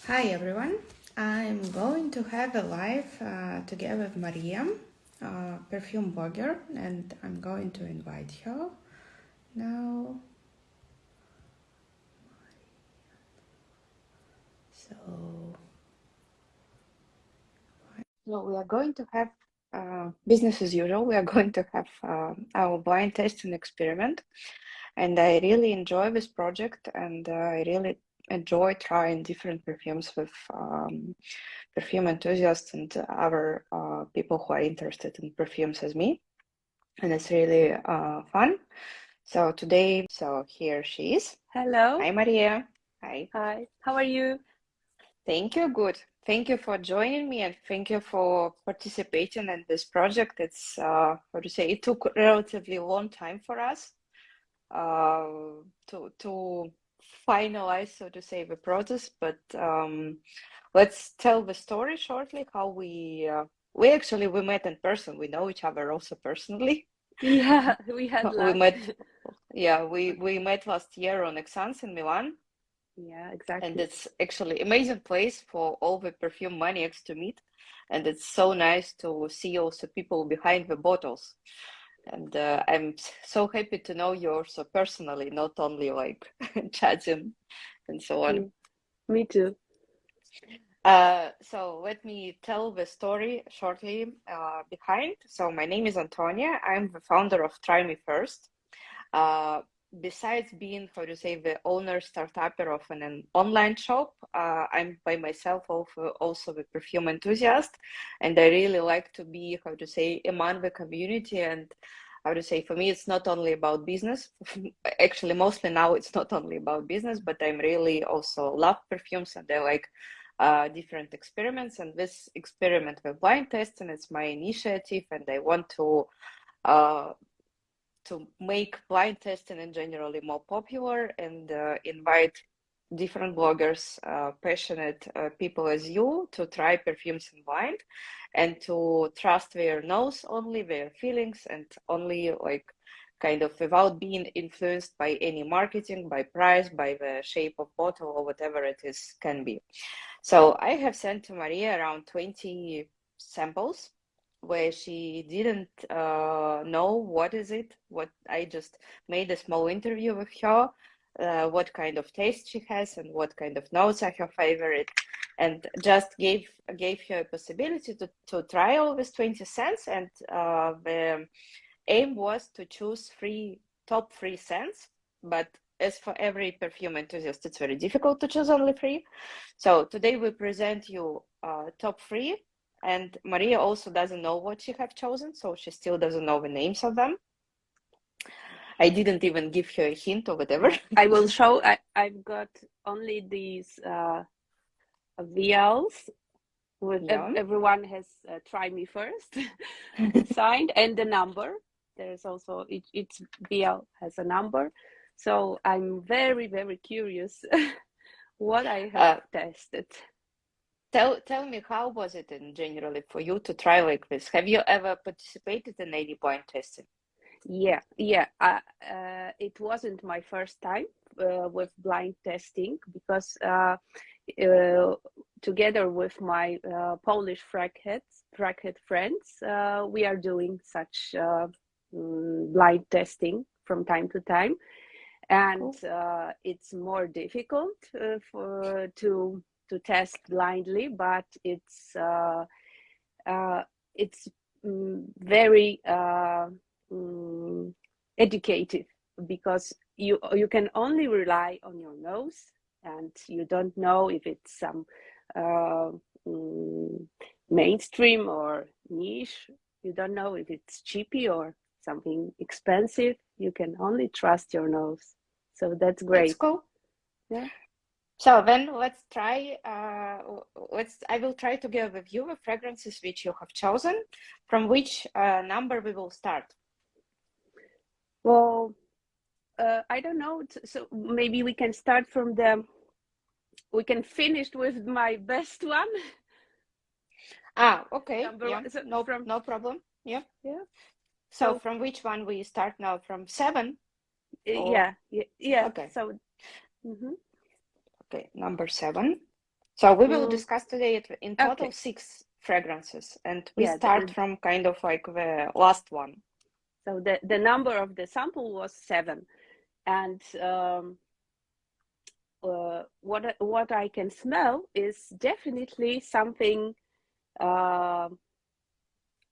Hi everyone. I'm going to have a live together with Maria, perfume blogger, and I'm going to invite her now. So we are going to have business as usual. We are going to have our blind tasting experiment, and I really enjoy this project, and I really enjoy trying different perfumes with perfume enthusiasts and other people who are interested in perfumes as me, and it's really fun. So today, here she is. Hello. Hi, Maria. Hi. Hi. How are you? Thank you. Good. Thank you for joining me and thank you for participating in this project. It's, how to say, it took a relatively long time for us to finalize, so to say, the process. But let's tell the story shortly. How we actually we met in person. We know each other also personally. Yeah, we had We luck. met, yeah, we met last year on Exans in Milan, Yeah, and exactly. it's actually amazing place for all the perfume maniacs to meet, and it's so nice to see also people behind the bottles. And I'm so happy to know you also personally, not only like chatting and so on. Mm, me too. So let me tell the story shortly behind. So my name is Antonia. I'm the founder of Try Me First. Uh, Besides being, how to say, the owner startupper of an online shop, I'm by myself also a perfume enthusiast, and I really like to be, how to say, among the community. And how to say, for me, it's not only about business. Actually, mostly now it's not only about business, but I'm really also love perfumes and I like different experiments. And this experiment with blind testing, it's my initiative, and I want uh, to make blind testing in generally more popular and invite different bloggers, passionate people as you to try perfumes in blind and to trust their nose only, their feelings, and only like kind of without being influenced by any marketing, by price, by the shape of bottle or whatever it is can be. So I have sent to Maria around 20 samples where she didn't know what is it. What I just made a small interview with her, what kind of taste she has and what kind of notes are her favorite, and just gave her a possibility to try all these 20 scents. And the aim was to choose top three scents, but as for every perfume enthusiast, it's very difficult to choose only three. So today we present you top three, and Maria also doesn't know what she have chosen, so she still doesn't know the names of them. I didn't even give her a hint or whatever. I will show. I've got only these VLs with Yeah. everyone has try me first signed and the number. There's also each VL has a number. So I'm very, very curious what I have uh, tested. tell me, how was it in generally for you to try like this? Have you ever participated in any blind testing? Yeah. It wasn't my first time with blind testing because uh, together with my Polish frackhead friends, we are doing such blind testing from time to time, and Cool. it's more difficult to test blindly, but it's very mm, educative because you can only rely on your nose, and you don't know if it's some uh, mm, mainstream or niche. You don't know if it's cheapy or something expensive. You can only trust your nose. So that's That's great. cool. Yeah. So then let's try, I will try to give a view of fragrances which you have chosen, from which number we will start. Well, I don't know. So maybe we can finish with my best one. Okay, Number yeah, one. So no, from no problem. Yeah. yeah. So So from which one we start now? From seven or yeah. okay, So mhm. okay, number seven. So we will discuss today in total Okay. 6 fragrances, and we Yeah. start from kind of like the last one. So the number of the sample was 7, and what I can smell is definitely something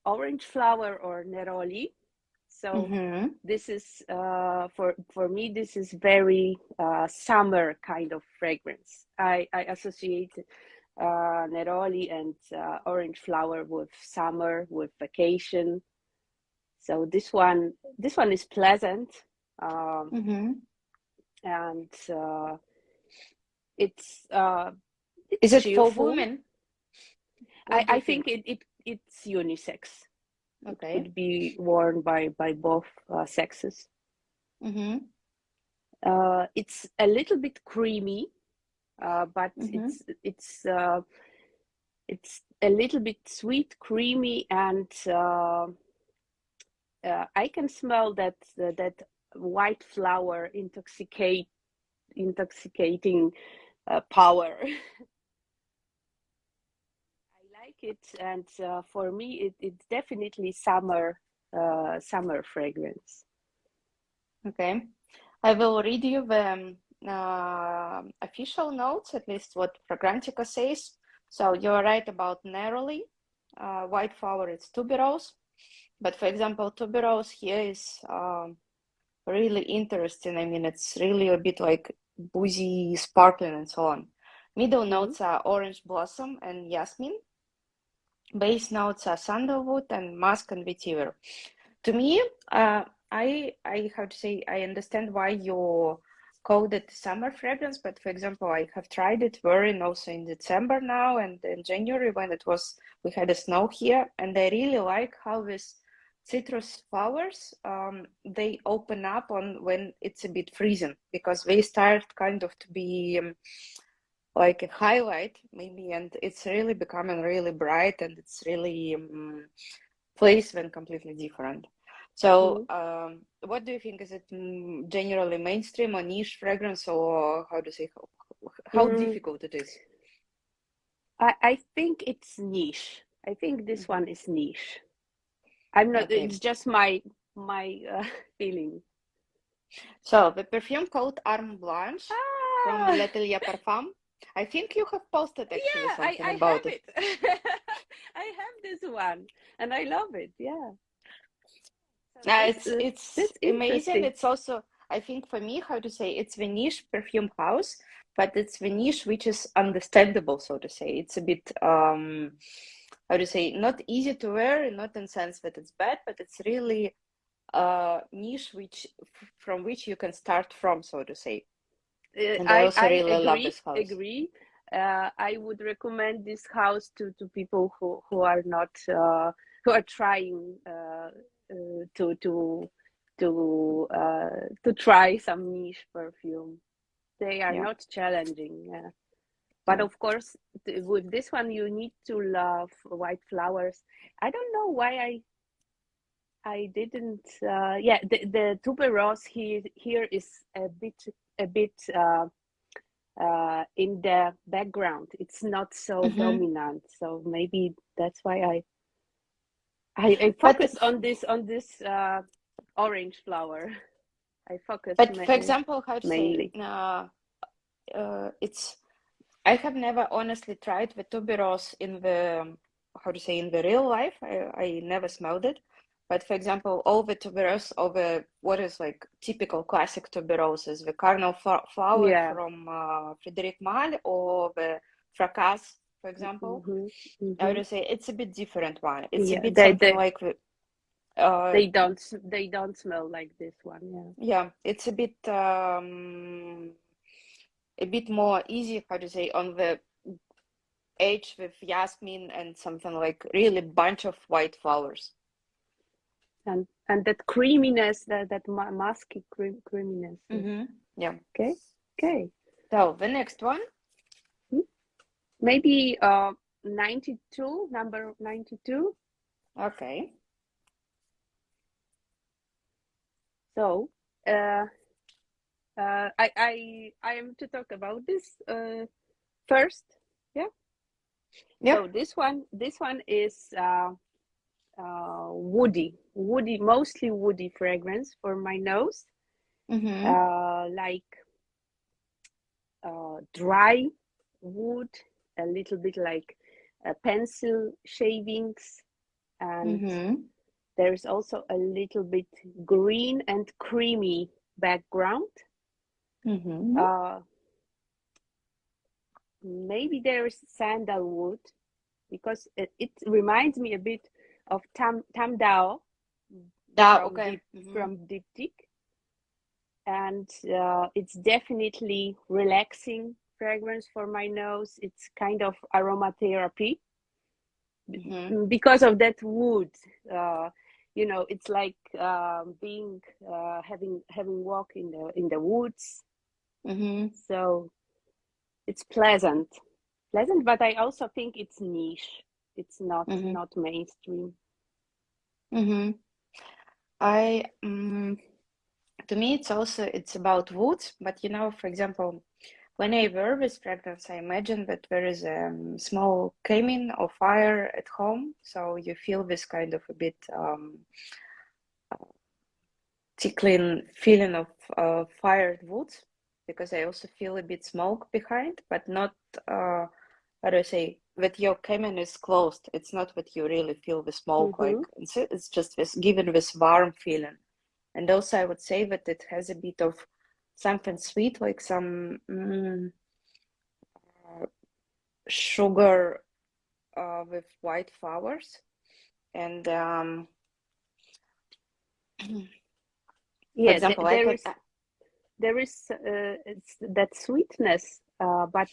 orange flower or neroli. So this is for me, this is very summer kind of fragrance. I associate neroli and orange flower with summer, with vacation. So this one is pleasant, and it's Is it for cheerful. women? I think it's unisex. Okay. It could be worn by both sexes. It's a little bit creamy, but it's a little bit sweet, creamy, and I can smell that white flower intoxicating power. I like it, and for me, it's definitely summer fragrance. Okay, I will read you the official notes, at least what Fragrantica says. So you're right about neroli. White flower, it's tuberose. But for example, tuberose here is really interesting. I mean, it's really a bit like boozy, sparkling, and so on. Middle notes are orange blossom and jasmine. Base notes are sandalwood and musk and vetiver. To me, I have to say I understand why you called it summer fragrance, but for example, I have tried it wearing also in December now and in January when we had a snow here, and I really like how this citrus flowers they open up on when it's a bit freezing, because they start kind of to be like a highlight maybe, and it's really becoming really bright, and it's really place when completely different. So what do you think? Is it generally mainstream or niche fragrance, or how to say, how difficult it is? I think it's niche. I think this one is niche. I'm not. Okay. It's just my feeling. So the perfume called Arme Blanche from L'Atelier Parfum. I think you have posted actually something about it. I have this one, and I love it. Yeah. It's amazing. It's also, I think for me, how to say, it's the niche perfume house, but it's the niche which is understandable, so to say. It's a bit how to say, not easy to wear, not in sense that it's bad, but it's really niche from which you can start from, so to say. And I also really love this house. Agree. I would recommend this house to people who are not who are trying to try some niche perfume. They are not challenging. But of course, with this one, you need to love white flowers. I don't know why I didn't. The tuberose here is a bit in the background. It's not so dominant. So maybe that's why I focus on this orange flower. I focus. But for example, how to mainly. say, it's. I have never honestly tried the tuberose in the, how to say, in the real life. I never smelled it. But for example, all the tuberose, all the what is like typical classic tuberoses, the cardinal flower from Frédéric Malle, or the fracasse, for example. I would say it's a bit different one. It's a bit something like they don't smell like this one. Yeah, it's a bit more easy, how to say, on the edge with jasmine and something like really bunch of white flowers. And that creaminess, that musky creaminess. Yeah. Okay. So the next one, maybe 92, number 92. Okay. So I am to talk about this first. Yeah. Yep. So this one is woody, mostly woody fragrance for my nose, like dry wood, a little bit like pencil shavings, and there is also a little bit green and creamy background. Maybe there is sandalwood, because it reminds me a bit of Tam Dao Okay. from Diptyque, and it's definitely relaxing fragrance for my nose. It's kind of aromatherapy because of that wood. You know, it's like being having walk in the woods. So it's pleasant, but I also think it's niche. It's not mainstream. I to me it's about woods, but you know, for example, when I wear this fragrance, I imagine that there is a small camin or fire at home, so you feel this kind of a bit tickling feeling of fired wood, because I also feel a bit smoke behind, but not how do I say, that your cabin is closed. It's not that you really feel the smoke, like it's just this given this warm feeling. And also I would say that it has a bit of something sweet, like some sugar with white flowers. And for Yeah, example, I can there is it's that sweetness, but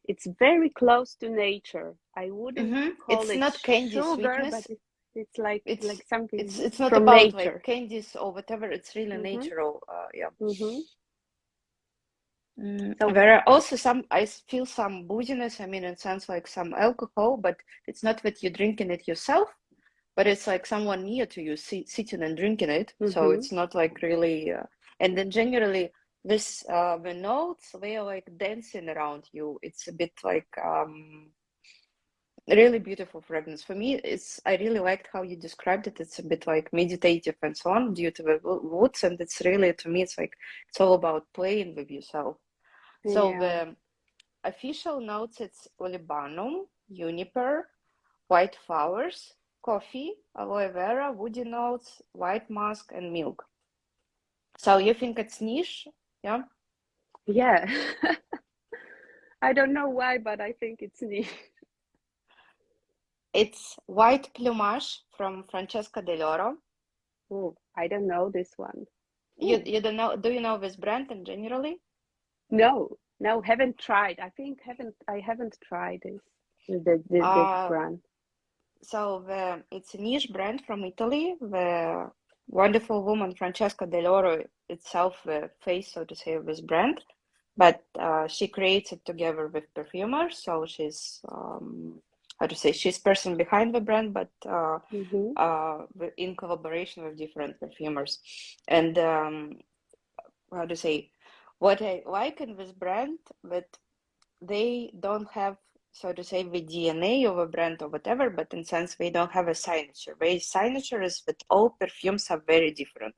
it's very close to nature. I wouldn't call it's it not candy sugar, but sweetness. it's like something It's not from about like nature. candies or whatever. It's really natural. Yeah. So There are also some, I feel some booziness. I mean, it sounds like some alcohol, but it's not that you're drinking it yourself, but it's like someone near to you sitting and drinking it. So it's not like really, and then generally this, the notes, they are like dancing around you. It's a bit like, really beautiful fragrance. For me, I really liked how you described it. It's a bit like meditative and so on due to the woods, and it's really, to me, it's like it's all about playing with yourself. So the official notes, it's olibanum, juniper, white flowers, coffee, aloe vera, woody notes, white musk, and milk. So you think it's niche? Yeah. yeah. I don't know why, but I think it's neat. It's white plumage from Francesca Dell'Oro. Oh, I don't know this one. You don't know? Do you know this brand in generally? No, haven't tried. I haven't tried this Uh, brand. so it's a niche brand from Italy. The wonderful woman Francesca Dell'Oro itself, the face, so to say, of this brand, but she creates it together with perfumers. So she's how to say, she's person behind the brand, but in collaboration with different perfumers. And how to say, what I like in this brand, that they don't have, so to say, the DNA of a brand or whatever, but in sense they don't have a signature. Their signature is that all perfumes are very different.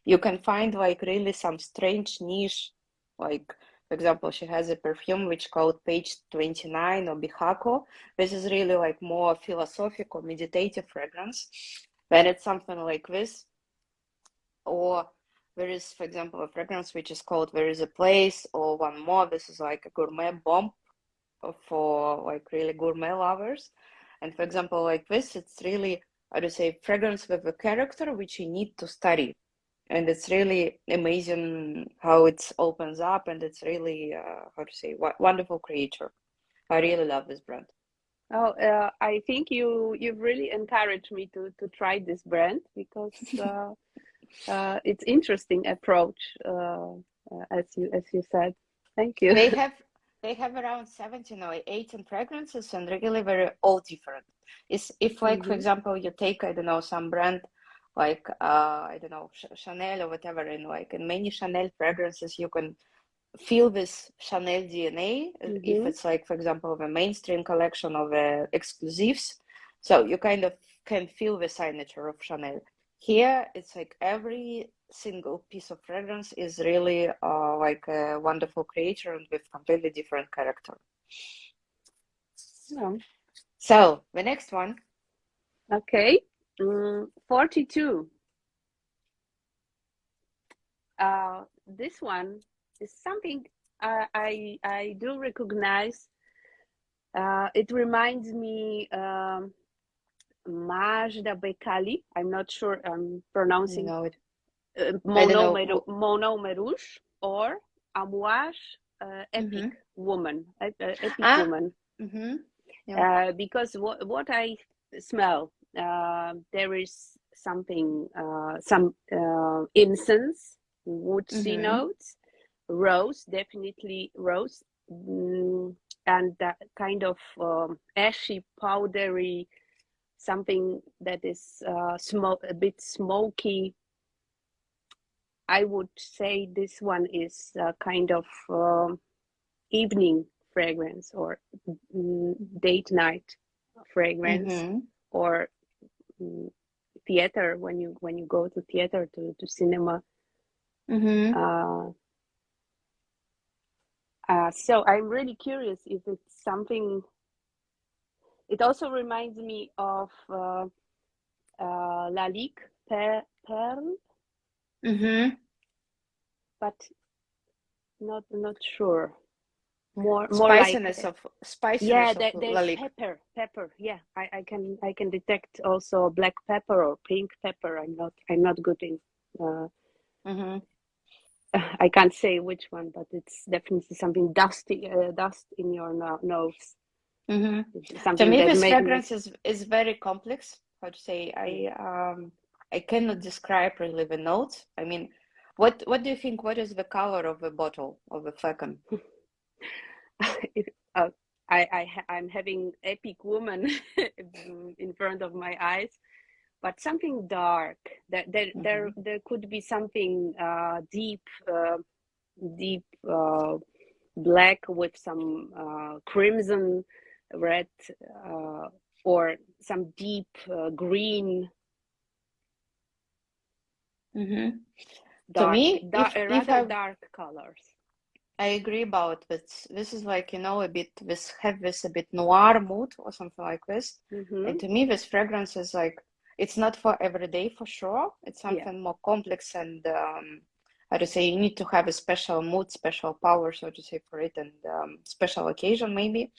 You can find like really some strange niche, like for example, she has a perfume which called Page 29 or Bihako. This is really like more philosophical, meditative fragrance. Then it's something like this, or there is, for example, a fragrance which is called There Is a Place, or one more. This is like a gourmet bomb for like really gourmet lovers. And for example, like this, it's really, how to say, fragrance with a character which you need to study. And it's really amazing how it opens up, and it's really, how to say, wonderful creature. I really love this brand. Oh, I think you've really encouraged me to try this brand, because it's interesting approach, as you said. Thank you. They have around 17 or 18 fragrances, and really very all different. Is if like for example you take, I don't know, some brand like I don't know, Chanel or whatever, and like in many Chanel fragrances you can feel this Chanel DNA, if Mm-hmm. it's like, for example, the mainstream collection of the exclusives. So you kind of can feel the signature of Chanel. Here, it's like every single piece of fragrance is really like a wonderful creature and with completely different character. Oh, So the next one. okay. 42. This one is something I do recognize. It reminds me Majdabekali. I'm not sure I'm pronouncing No, I don't know. Mono Merouche or Amouage Epic Mm-hmm. Woman, Epic Ah, Woman. mm-hmm. Yeah. Because what I smell, there is something, some incense, woodsy Mm-hmm. notes, rose, definitely rose, and that kind of ashy, powdery, something that is a bit smoky. I would say this one is a kind of evening fragrance or date night fragrance Mm-hmm. or mm, theater when you go to theater to cinema. Mm-hmm. Uh, so I'm really curious if it's something. It also reminds me of Lalique Perle, Mm-hmm. but not sure. More like Spiciness of yeah, spiciness of there's Lalique. pepper. Yeah, I can detect also black pepper or pink pepper. I'm not good in. Uh, Mm-hmm. I can't say which one, but it's definitely something dusty, dust in your nose. Mm-hmm. To Something me, that this make fragrance is very complex. How to say? I cannot describe really the notes. I mean, what do you think? What is the color of the bottle of the flagon? it, I'm having epic woman in front of my eyes, but something dark. Mm-hmm. There could be something deep, deep black with some crimson, red, uh, or some deep green, Mm-hmm. To me, if rather I dark colors. I agree about this. This is like, a bit this have this a bit noir mood or something like this. Mm-hmm. And to me, this fragrance is like it's not for every day for sure. It's Yeah. something more complex and how to say you need to have a special mood, special power, so to say, for it, and special occasion maybe.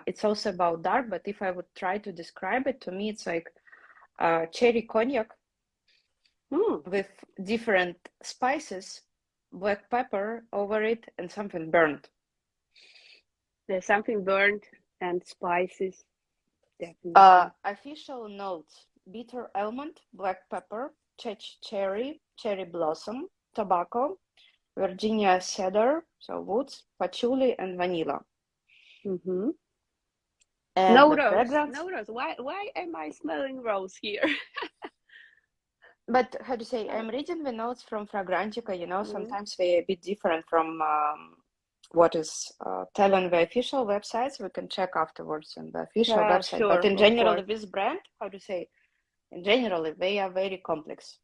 It's also about dark, but if I would try to describe it, to me, it's like cherry cognac Mm. with different spices, black pepper over it, and something burnt. There's something burnt and spices, definitely. Official notes: bitter almond, black pepper, cherry, cherry blossom, tobacco, Virginia cedar, so woods, patchouli, and vanilla. Mm-hmm. And No the rose, fragrance, no rose. Why am I smelling rose here? but how to say, Oh. I'm reading the notes from Fragrantica, Mm. sometimes they're a bit different from what is telling the official websites. We can check afterwards on the official website. But Sure, in of general, course. this brand, how to say, in general, they are very complex.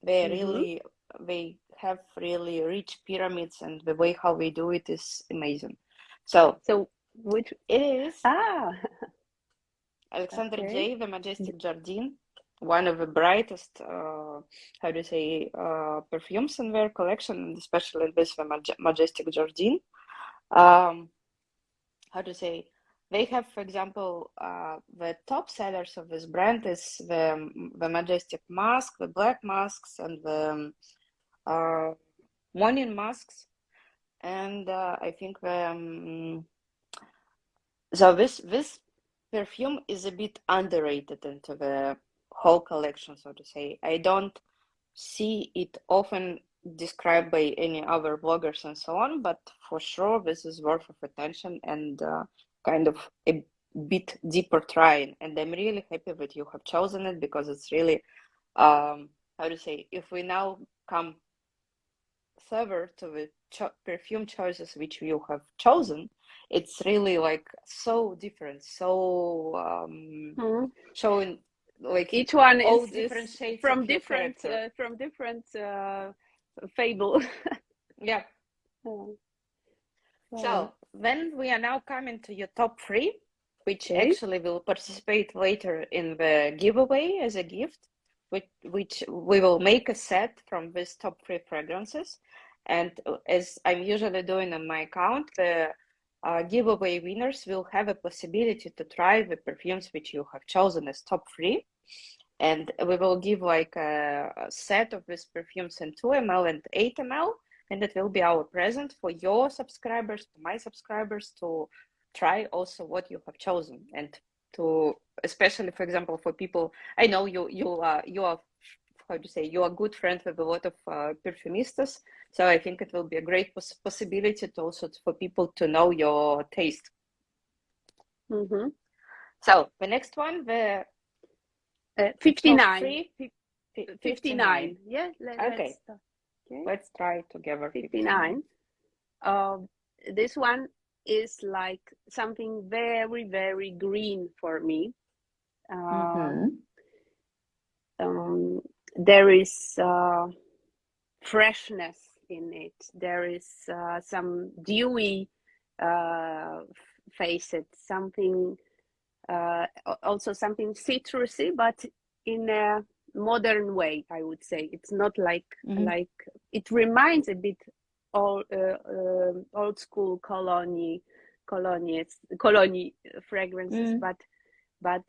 They Mm-hmm. really, they have really rich pyramids, and the way how they do it is amazing. So So which it is ah Alexandre okay. J, the Majestic Jardin, one of the brightest, how do you say, perfumes in their collection, and especially this the Majestic Jardin. Um, how to say, they have, for example, the top sellers of this brand is the Majestic mask, the black masks, and the uh, morning masks, and I think so this perfume is a bit underrated into the whole collection, so to say. I don't see it often described by any other bloggers and so on, but for sure this is worth of attention and kind of a bit deeper trying. And I'm really happy that you have chosen it because it's really how to say, if we now come savor to the perfume choices which you have chosen, it's really like so different, so showing like each one all is different shades from of your different character. fable. Yeah. So when we are now coming to your top three, which Okay. actually will participate later in the giveaway as a gift, which we will make a set from these top three fragrances. And as I'm usually doing on my account, the giveaway winners will have a possibility to try the perfumes which you have chosen as top three. And we will give like a set of these perfumes in 2 ml and 8 ml. And it will be our present for your subscribers, to my subscribers, to try also what you have chosen, and to, especially for example, for people, I know you are how to say, you are good friends with a lot of perfumistas, so I think it will be a great possibility to also for people to know your taste. So the next one, the 59. 59. Yeah, Okay. Let's try together. 59. This one is like something very, very green for me. There is freshness in it. There is some dewy facet, something also something citrusy, but in a modern way, I would say. It's not like it reminds a bit old school colony fragrances, but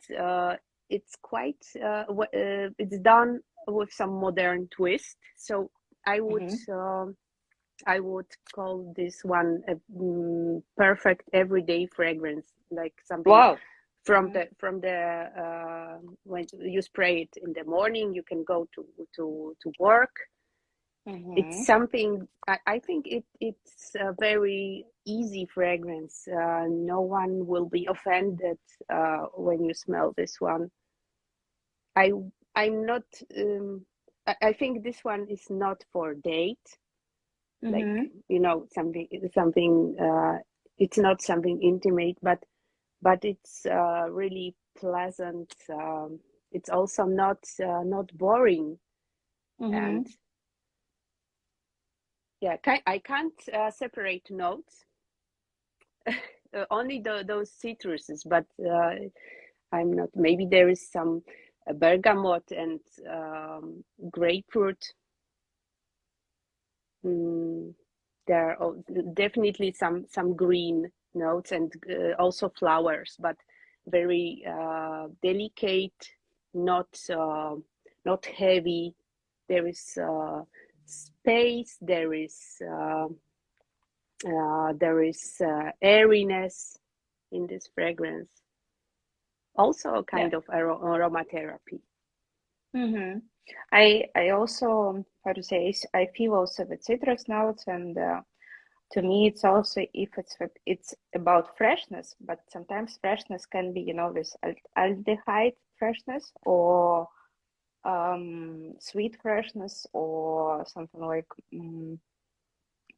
it's quite it's done with some modern twist. So I would call this one a perfect everyday fragrance, like something from the when you spray it in the morning, you can go to work. It's something, I think it's a very easy fragrance. No one will be offended when you smell this one. I'm not I think this one is not for date, like something it's not something intimate, but it's really pleasant. It's also not boring. And yeah, I can't separate notes. Only those citruses, but I'm not. Maybe there is some bergamot and grapefruit. There are definitely some green notes and also flowers, but very delicate, not heavy. There is space. There is airiness in this fragrance. Also a kind of aromatherapy. I also, how to say, I feel also the citrus notes, and to me it's also, if it's about freshness, but sometimes freshness can be, this aldehyde freshness, or sweet freshness, or something like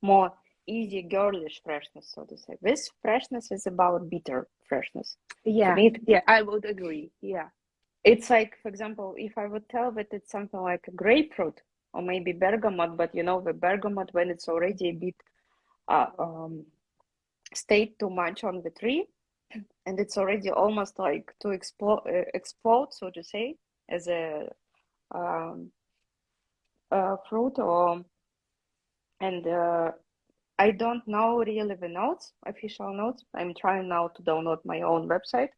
more easy girlish freshness, so to say. This freshness is about bitter freshness. Yeah, I would agree. Yeah. It's like, for example, if I would tell that it's something like a grapefruit or maybe bergamot, but the bergamot, when it's already a bit stayed too much on the tree, and it's already almost like to explode, so to say, as a fruit, and I don't know really the notes, official notes. I'm trying now to download my own website,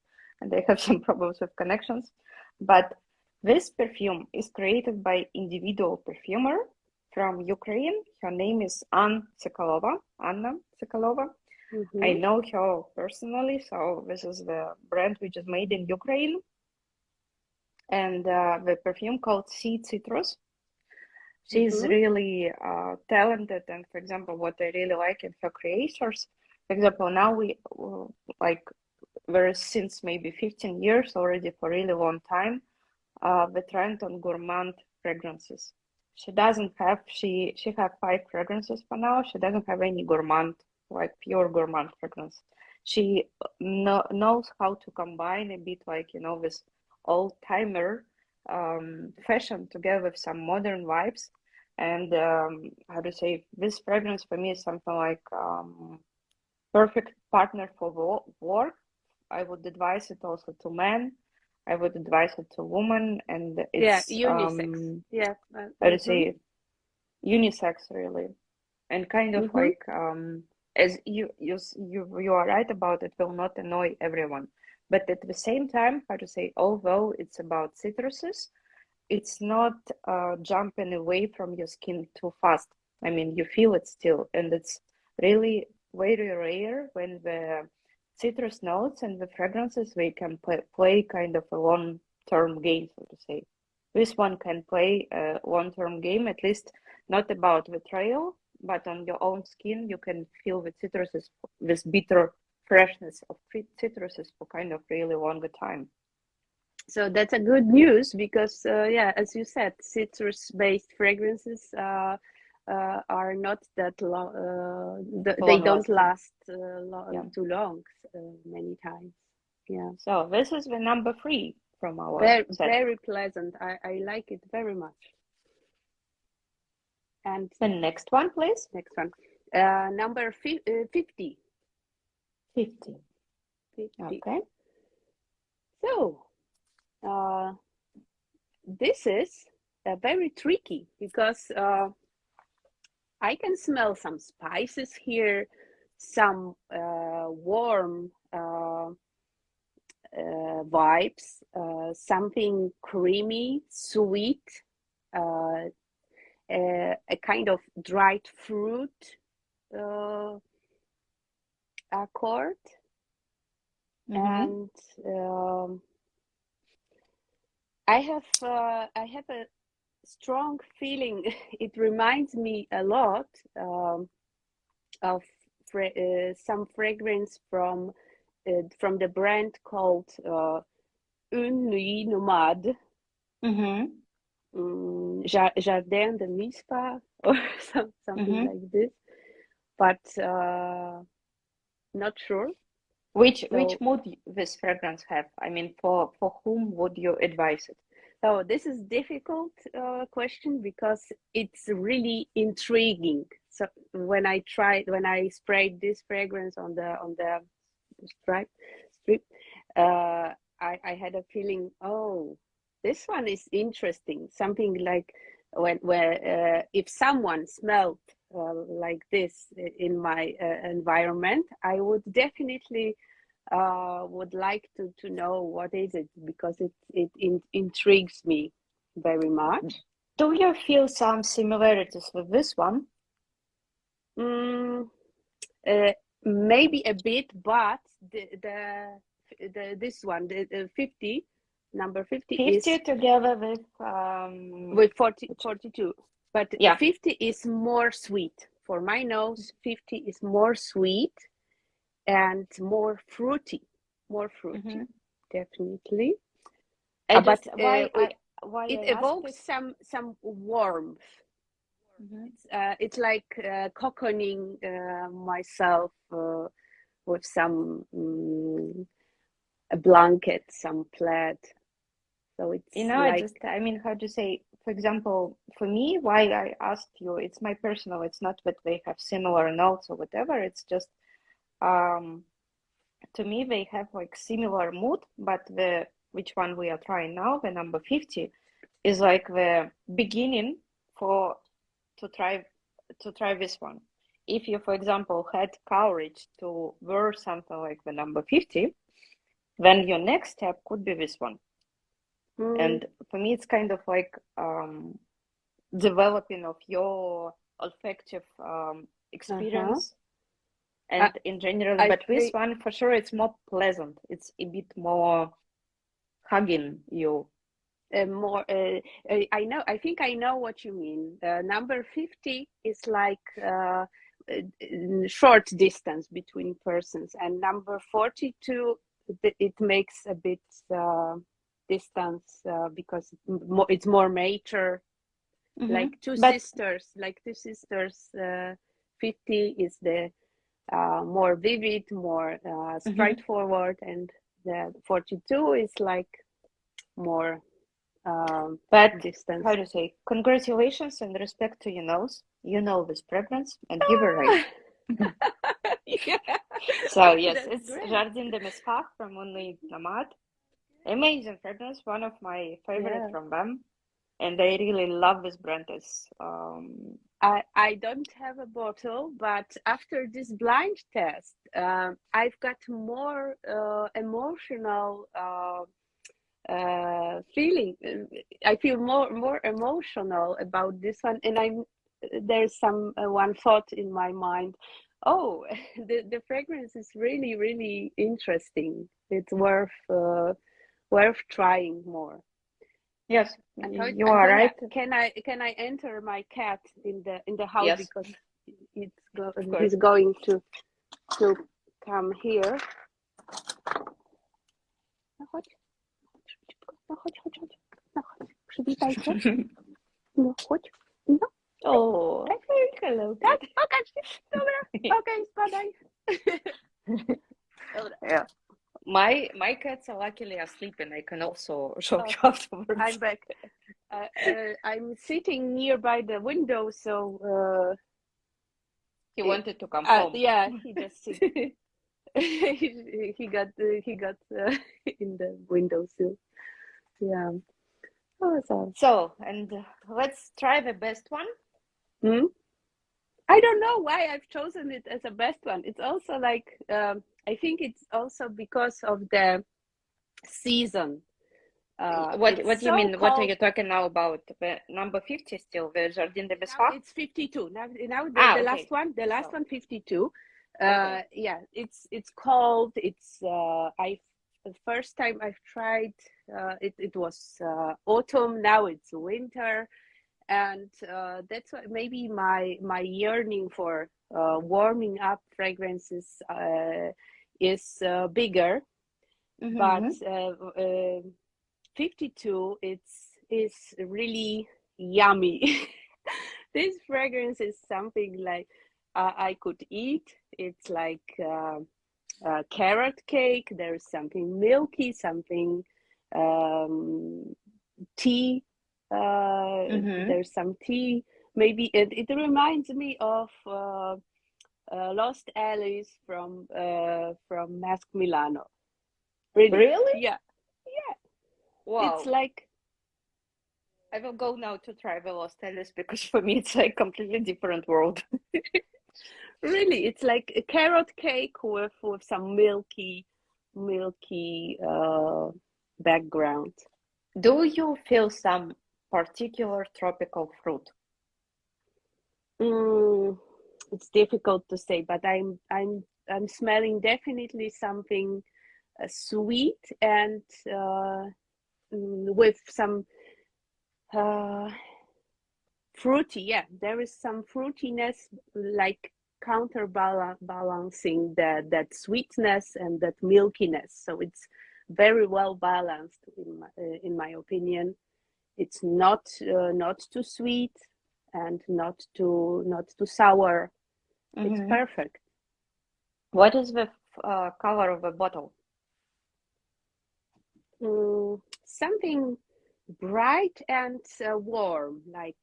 and I have some problems with connections. But this perfume is created by individual perfumer from Ukraine. Her name is Anna Sklva. I know her personally, so this is the brand which is made in Ukraine. And the perfume called Sea Citrus. She's really talented, and for example, what I really like in her creators, for example, now we there is since maybe 15 years already, for a really long time, the trend on gourmand fragrances. She doesn't have she have 5 fragrances for now. She doesn't have any gourmand, like pure gourmand fragrance. She knows how to combine a bit like, you know, this old timer fashion together with some modern vibes. And how to say, this fragrance for me is something like perfect partner for work. I would advise it also to men. I would advise it to women, and Yeah, it's unisex. Yeah. how to say, unisex really, and kind of Mm-hmm. like as you are right about it, will not annoy everyone, but at the same time, how to say, although it's about citruses, it's not jumping away from your skin too fast. I mean, you feel it still, and it's really very rare when the citrus notes and the fragrances they can play kind of a long-term game, so to say. This one can play a long-term game, at least not about the trail, but on your own skin, you can feel the citruses, this bitter freshness of citruses for kind of really longer time. So that's a good news because, yeah, as you said, citrus-based fragrances are not that long. They Long don't lasting. last Yeah. too long many times. Yeah. So this is the number 3 from our Very, set. very pleasant. I like it very much. And The next one, please. next one, number 50. 50. 50. Okay. So, this is very tricky because I can smell some spices here, some warm vibes, something creamy, sweet, a kind of dried fruit accord, and I have a strong feeling. It reminds me a lot of some fragrance from the brand called Nuit, nomade, Jardin de Misfah, or something like this, but not sure. Which mood this fragrance have? I mean, for whom would you advise it? So this is difficult question because it's really intriguing. So when I sprayed this fragrance on the strip, I had a feeling, oh, this one is interesting. Something like where if someone smelled like this in my environment, I would definitely would like to know what is it, because it intrigues me very much. Do you feel some similarities with this one? Maybe a bit, but this one, the 50, number 50 50 is together with 42, but yeah. 50 is more sweet. For my nose, 50 is more sweet and more fruity, definitely. But why it I asked evokes this? some warmth. It's like cocooning myself with some a blanket, some plaid. So it's like, I mean, how to say, for example, for me, why I asked you, it's my personal, it's not that they have similar notes or whatever, it's just to me they have like similar mood, but which one we are trying now, the number 50, is like the beginning to try this one. If you, for example, had courage to wear something like the number 50, then your next step could be this one. And for me, it's kind of like developing of your olfactive experience and in general. But this one, for sure, it's more pleasant. It's a bit more hugging you. More, I think I know what you mean. Number 50 is like short distance between persons, and number 42, it makes a bit distance because it's more mature. Mm-hmm. like two But sisters, like two sisters. 50 is the more vivid, more mhm. straightforward, and the 42 is like more But distance. how to say, congratulations in respect to your nose. You know this fragrance, and you were right. Ah! Yeah, So yes, that's it's great. Jardin de Misfah from Nuit, nomade. Amazing fragrance, one of my favorite Yeah. from them, and I really love this brand. As I don't have a bottle, but after this blind test, I've got more emotional feeling. I feel more emotional about this one, and there's some one thought in my mind. Oh, the fragrance is really interesting. It's worth trying more. yes, you are Antonia, right. can I enter my cat in the house Yes, because of course. he's going to come here. No chodź, szybciutko. No chodź, chodź, chodź. No chodź, przywitaj się. No chodź. No, Oh, tak, hello, tak, cat. pokaż się. Dobra, okej, spadaj. Dobra. Yeah, my cats are luckily asleep, and I can also show Oh, you afterwards. I'm back. I'm sitting nearby the window, so He wanted to come home. yeah, he just sit. he got in the windowsill. Yeah. Oh, So, and let's try the best one. hmm? I don't know why I've chosen it as a best one. It's also like I think it's also because of the season. What It's do you so mean? What are cold. you talking now about? The number 50 still, the Jardin de Now Misfah? it's 52. Now Ah, the last okay. one, the last So, one 52. okay. Yeah, it's cold. It's I the first time I've tried it was autumn. Now it's winter, and that's why maybe my yearning for warming up fragrances is bigger. But Mm-hmm. 52, is really yummy. This fragrance is something like I could eat. It's like carrot cake. There's something milky, something tea. Mm-hmm. There's some tea. Maybe it reminds me of Lost Alice from Mask Milano. Really, Really? yeah, yeah. It's Wow. like I will go now to try the Los Angeles because for me it's like completely different world. really, it's like a carrot cake with some milky background. Do you feel some particular tropical fruit? Mm, it's difficult to say, but I'm smelling definitely something sweet and with some uh, fruity. Yeah, there is some fruitiness, like counterbalancing that sweetness and that milkiness. So it's very well balanced in my opinion. It's not too sweet and not too sour. It's Mm-hmm. perfect. What is the color of the bottle? Something bright and warm, like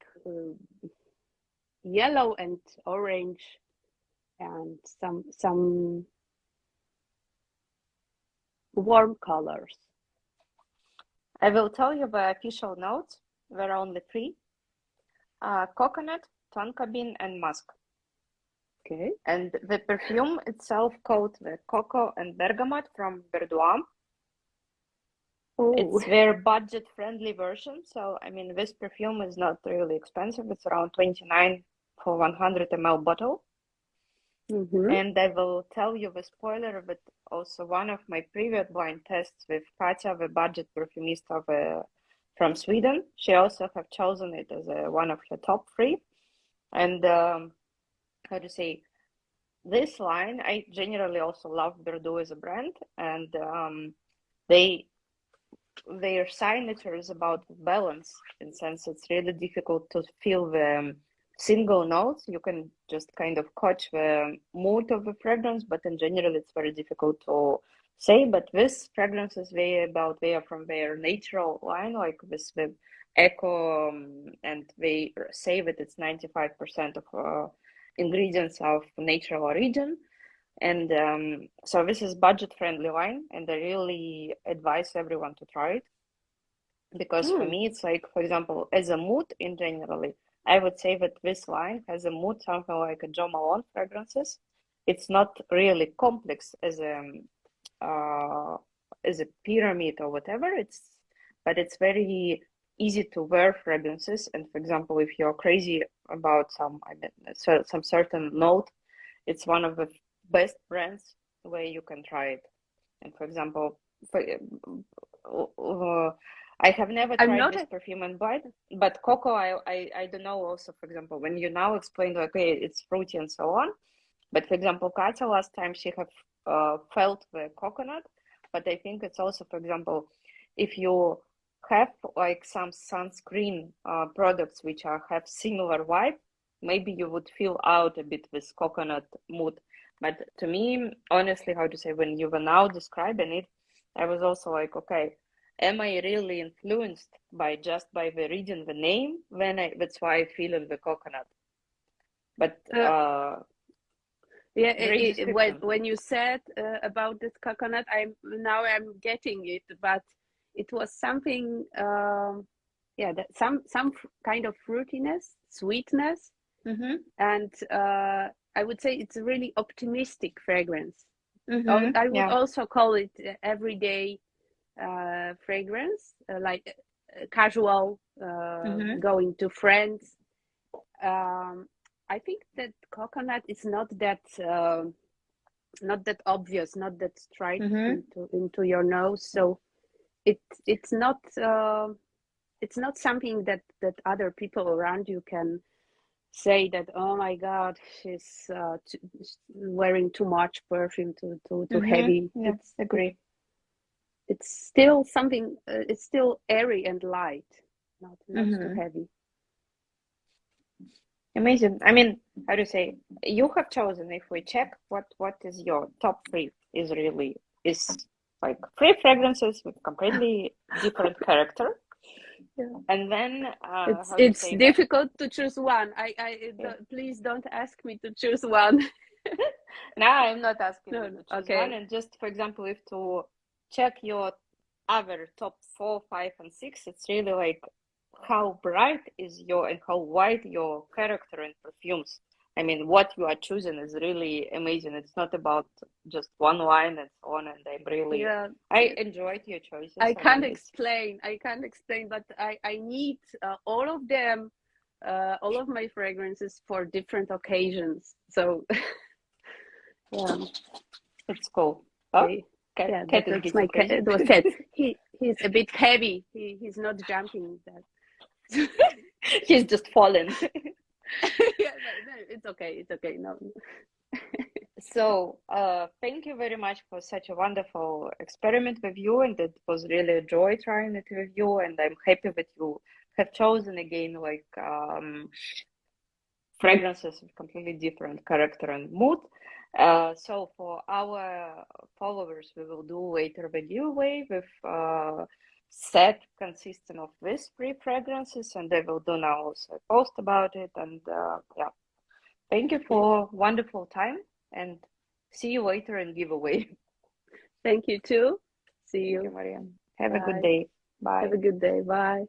yellow and orange, and some warm colors. I will tell you the official notes. There are only three: coconut, tonka bean, and musk. Okay. And the perfume itself called the Coco and Bergamote from Berdoues. Oh. It's their budget-friendly version. So, I mean, this perfume is not really expensive. It's around 29 for 100 ml bottle. Mm-hmm. And I will tell you the spoiler, but also one of my previous blind tests with Katja, the budget perfumist from Sweden. She also have chosen it as one of her top three. And how to say, this line, I generally also love Berdoues as a brand, and they their signature is about balance. In sense, it's really difficult to feel the single notes. You can just kind of catch the mood of the fragrance, but in general, it's very difficult to say. But this fragrance is very about they are from their natural line, like this the eco, and they say that it's 95% of ingredients of natural origin. And so this is budget friendly line, and I really advise everyone to try it because for me it's like, for example, as a mood in generally, I would say that this line has a mood something like a Jo Malone fragrances. It's not really complex as a pyramid or whatever. But it's very easy to wear fragrances. And for example, if you're crazy about some certain note, it's one of the best brands where you can try it. And for example, I have never tried this perfume and bite, but Coco, I don't know also, for example, when you now explained, okay, it's fruity and so on. But for example, Katya, last time she have felt the coconut, but I think it's also, for example, if you have like some sunscreen products which have similar vibe, maybe you would feel out a bit with coconut mood. But to me, honestly, how to say, when you were now describing it, I was also like, okay, am I really influenced by the reading the name? That's why I feel in the coconut. But when you said about this coconut, I'm getting it, but it was something, some kind of fruitiness, sweetness, and I would say it's a really optimistic fragrance. I would also call it everyday fragrance, like casual, going to friends. I think that coconut is not that obvious, not that straight into your nose. So it's not something that other people around you can say that, oh my God, she's wearing too much perfume, too heavy. Yeah, agree. It's still something. It's still airy and light, not too heavy. Amazing. I mean, how to say, you have chosen, if we check what is your top 3 is like 3 fragrances with completely different character. Yeah. And then it's difficult to choose one. Please don't ask me to choose one. No, I'm not asking you to choose okay. one. And just for example, if to check your other top 4, 5, and 6, it's really like how bright is and how wide your character in perfumes. I mean, what you are choosing is really amazing. It's not about just one line and so on. And I'm really, I enjoyed your choices. I can't explain, but I need all of them, all of my fragrances for different occasions. So, yeah, it's cool. Okay. Cat that's my cat. It was cat. He's a bit heavy. He's not jumping that. He's just fallen. It's okay. No. So thank you very much for such a wonderful experiment with you, and it was really a joy trying it with you, and I'm happy that you have chosen again like fragrances with completely different character and mood. So for our followers, we will do later the giveaway with set consisting of these 3 fragrances, and I will do now also a post about it. And thank you for wonderful time, and see you later in giveaway. Thank you too. See you. Thank you, Maria. Have a good day. Bye. Have a good day. Bye.